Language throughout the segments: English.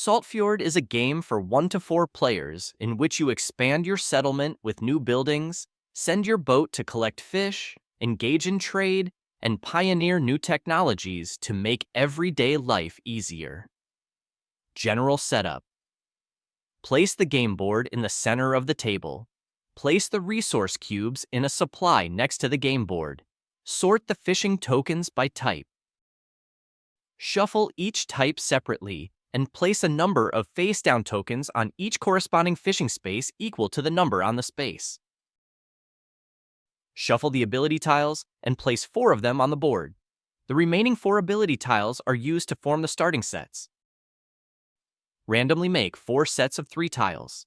Saltfjord is a game for 1 to 4 players in which you expand your settlement with new buildings, send your boat to collect fish, engage in trade, and pioneer new technologies to make everyday life easier. General setup. Place the game board in the center of the table. Place the resource cubes in a supply next to the game board. Sort the fishing tokens by type. Shuffle each type separately and place a number of face-down tokens on each corresponding fishing space equal to the number on the space. Shuffle the ability tiles and place 4 of them on the board. The remaining 4 ability tiles are used to form the starting sets. Randomly make 4 sets of 3 tiles.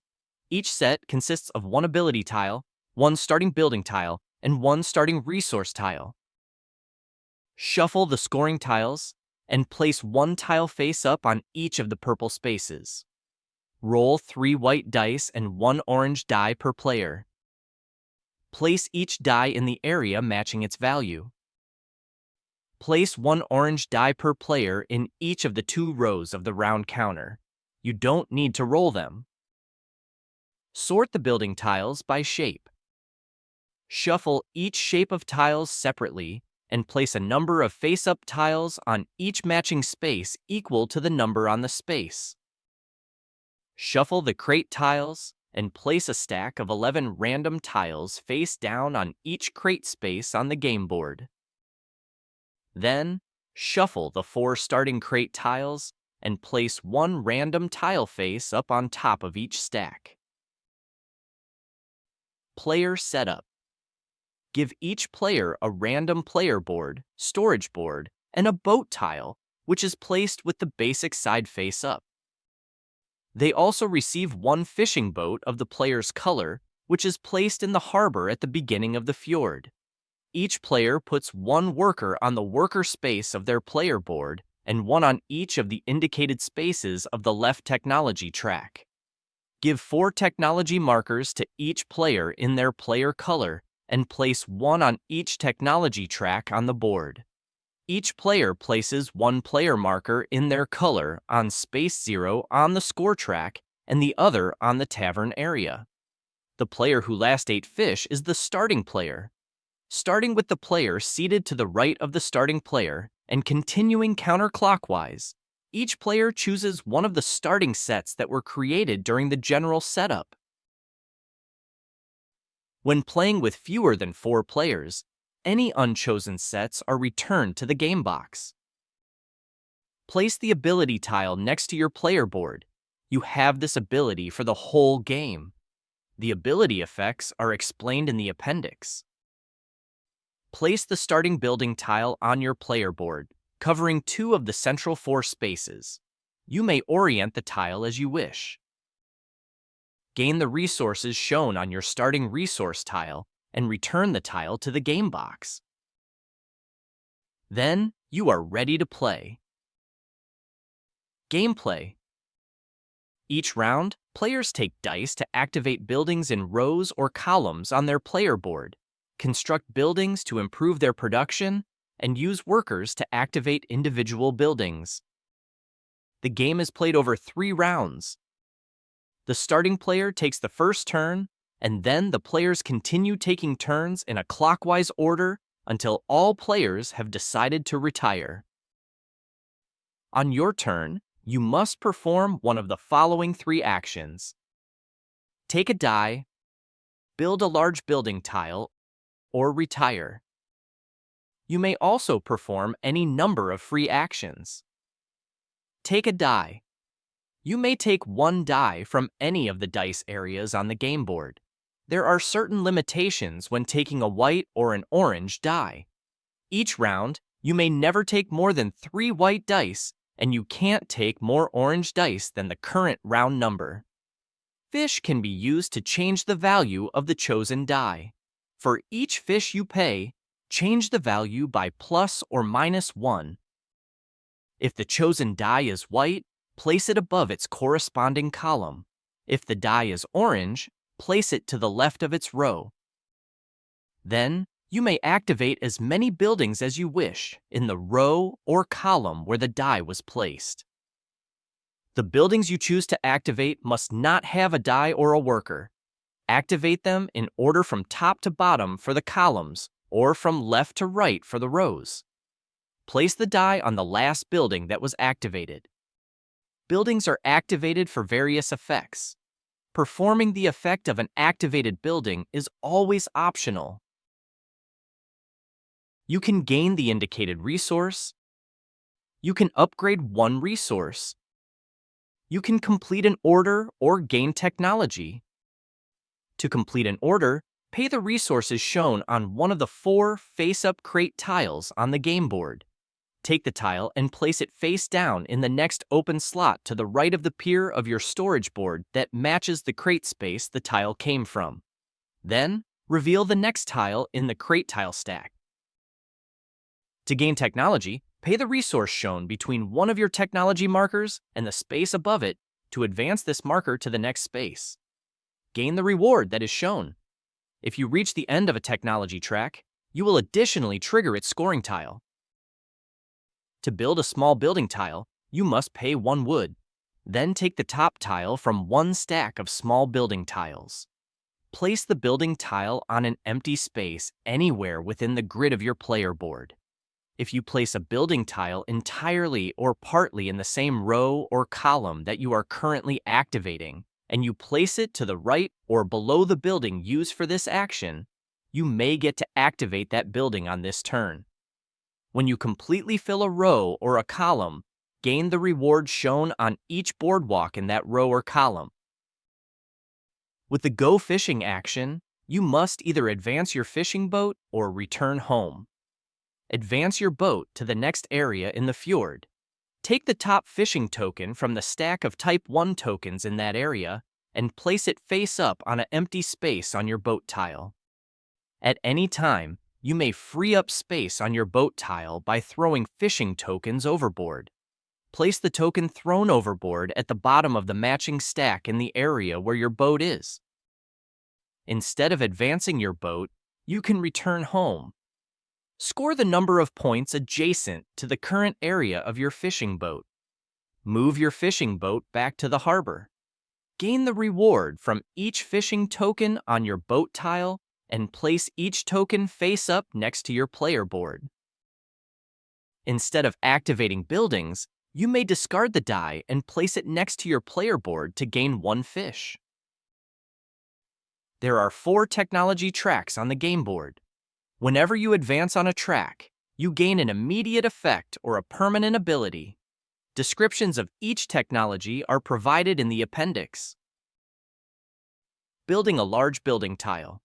Each set consists of 1 ability tile, 1 starting building tile, and 1 starting resource tile. Shuffle the scoring tiles and place 1 tile face up on each of the purple spaces. Roll 3 white dice and 1 orange die per player. Place each die in the area matching its value. Place 1 orange die per player in each of the 2 rows of the round counter. You don't need to roll them. Sort the building tiles by shape. Shuffle each shape of tiles separately and place a number of face-up tiles on each matching space equal to the number on the space. Shuffle the crate tiles and place a stack of 11 random tiles face down on each crate space on the game board. Then, shuffle the 4 starting crate tiles and place 1 random tile face up on top of each stack. Player setup. Give each player a random player board, storage board, and a boat tile, which is placed with the basic side face up. They also receive 1 fishing boat of the player's color, which is placed in the harbor at the beginning of the fjord. Each player puts 1 worker on the worker space of their player board and 1 on each of the indicated spaces of the left technology track. Give 4 technology markers to each player in their player color and place 1 on each technology track on the board. Each player places 1 player marker in their color on space 0 on the score track and the other on the tavern area. The player who last ate fish is the starting player. Starting with the player seated to the right of the starting player and continuing counterclockwise, each player chooses one of the starting sets that were created during the general setup. When playing with fewer than 4 players, any unchosen sets are returned to the game box. Place the ability tile next to your player board. You have this ability for the whole game. The ability effects are explained in the appendix. Place the starting building tile on your player board, covering 2 of the central 4 spaces. You may orient the tile as you wish. Gain the resources shown on your starting resource tile and return the tile to the game box. Then, you are ready to play. Gameplay. Each round, players take dice to activate buildings in rows or columns on their player board, construct buildings to improve their production, and use workers to activate individual buildings. The game is played over 3 rounds. The starting player takes the first turn, and then the players continue taking turns in a clockwise order until all players have decided to retire. On your turn, you must perform one of the following 3 actions. Take a die, build a large building tile, or retire. You may also perform any number of free actions. Take a die. You may take 1 die from any of the dice areas on the game board. There are certain limitations when taking a white or an orange die. Each round, you may never take more than 3 white dice, and you can't take more orange dice than the current round number. Fish can be used to change the value of the chosen die. For each fish you pay, change the value by plus or minus 1. If the chosen die is white, place it above its corresponding column. If the die is orange, place it to the left of its row. Then, you may activate as many buildings as you wish in the row or column where the die was placed. The buildings you choose to activate must not have a die or a worker. Activate them in order from top to bottom for the columns, or from left to right for the rows. Place the die on the last building that was activated. Buildings are activated for various effects. Performing the effect of an activated building is always optional. You can gain the indicated resource. You can upgrade one resource. You can complete an order or gain technology. To complete an order, pay the resources shown on one of the 4 face-up crate tiles on the game board. Take the tile and place it face down in the next open slot to the right of the pier of your storage board that matches the crate space the tile came from. Then, reveal the next tile in the crate tile stack. To gain technology, pay the resource shown between one of your technology markers and the space above it to advance this marker to the next space. Gain the reward that is shown. If you reach the end of a technology track, you will additionally trigger its scoring tile. To build a small building tile, you must pay 1 wood. Then take the top tile from one stack of small building tiles. Place the building tile on an empty space anywhere within the grid of your player board. If you place a building tile entirely or partly in the same row or column that you are currently activating, and you place it to the right or below the building used for this action, you may get to activate that building on this turn. When you completely fill a row or a column, gain the reward shown on each boardwalk in that row or column. With the Go Fishing action, you must either advance your fishing boat or return home. Advance your boat to the next area in the fjord. Take the top fishing token from the stack of Type 1 tokens in that area and place it face up on an empty space on your boat tile. At any time, you may free up space on your boat tile by throwing fishing tokens overboard. Place the token thrown overboard at the bottom of the matching stack in the area where your boat is. Instead of advancing your boat, you can return home. Score the number of points adjacent to the current area of your fishing boat. Move your fishing boat back to the harbor. Gain the reward from each fishing token on your boat tile and place each token face up next to your player board. Instead of activating buildings, you may discard the die and place it next to your player board to gain 1 fish. There are 4 technology tracks on the game board. Whenever you advance on a track, you gain an immediate effect or a permanent ability. Descriptions of each technology are provided in the appendix. Building a large building tile.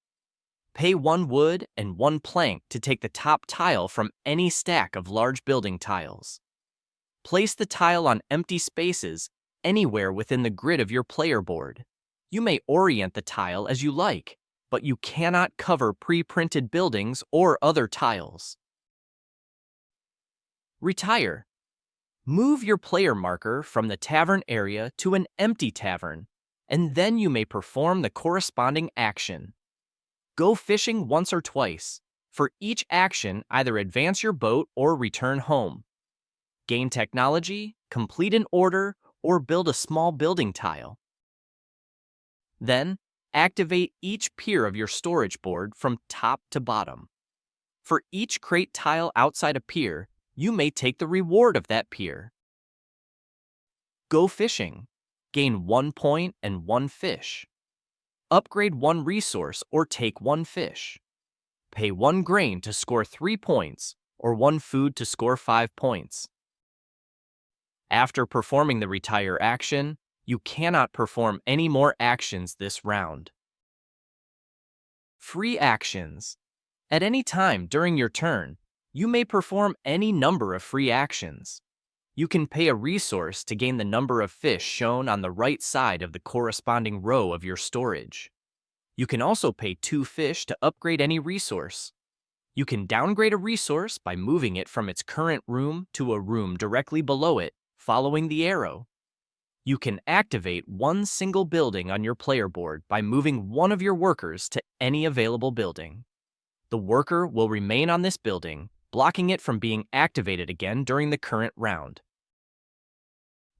Pay 1 wood and 1 plank to take the top tile from any stack of large building tiles. Place the tile on empty spaces anywhere within the grid of your player board. You may orient the tile as you like, but you cannot cover pre-printed buildings or other tiles. Retire. Move your player marker from the tavern area to an empty tavern, and then you may perform the corresponding action. Go fishing once or twice. For each action, either advance your boat or return home. Gain technology, complete an order, or build a small building tile. Then, activate each pier of your storage board from top to bottom. For each crate tile outside a pier, you may take the reward of that pier. Go fishing. Gain 1 point and 1 fish. Upgrade 1 resource or take 1 fish. Pay 1 grain to score 3 points or 1 food to score 5 points. After performing the retire action, you cannot perform any more actions this round. Free actions. At any time during your turn, you may perform any number of free actions. You can pay a resource to gain the number of fish shown on the right side of the corresponding row of your storage. You can also pay 2 fish to upgrade any resource. You can downgrade a resource by moving it from its current room to a room directly below it, following the arrow. You can activate 1 single building on your player board by moving 1 of your workers to any available building. The worker will remain on this building, blocking it from being activated again during the current round.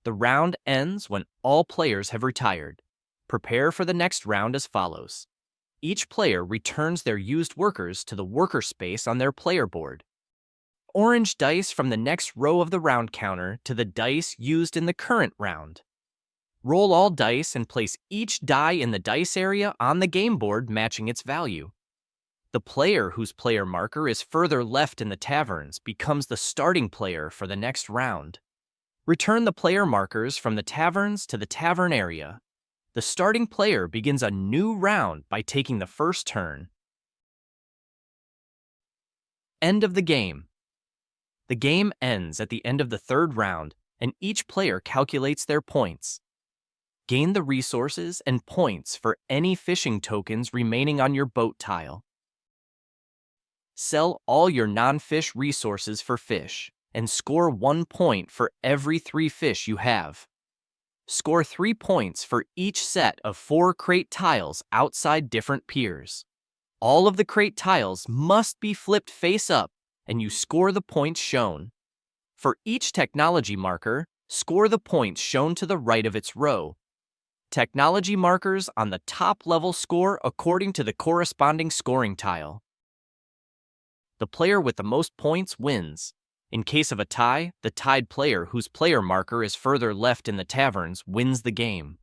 The round ends when all players have retired. Prepare for the next round as follows. Each player returns their used workers to the worker space on their player board. Orange dice from the next row of the round counter to the dice used in the current round. Roll all dice and place each die in the dice area on the game board matching its value. The player whose player marker is further left in the taverns becomes the starting player for the next round. Return the player markers from the taverns to the tavern area. The starting player begins a new round by taking the first turn. End of the game. The game ends at the end of the third round, and each player calculates their points. Gain the resources and points for any fishing tokens remaining on your boat tile. Sell all your non-fish resources for fish, and score 1 point for every 3 fish you have. Score 3 points for each set of 4 crate tiles outside different piers. All of the crate tiles must be flipped face up, and you score the points shown. For each technology marker, score the points shown to the right of its row. Technology markers on the top level score according to the corresponding scoring tile. The player with the most points wins. In case of a tie, the tied player whose player marker is further left in the taverns wins the game.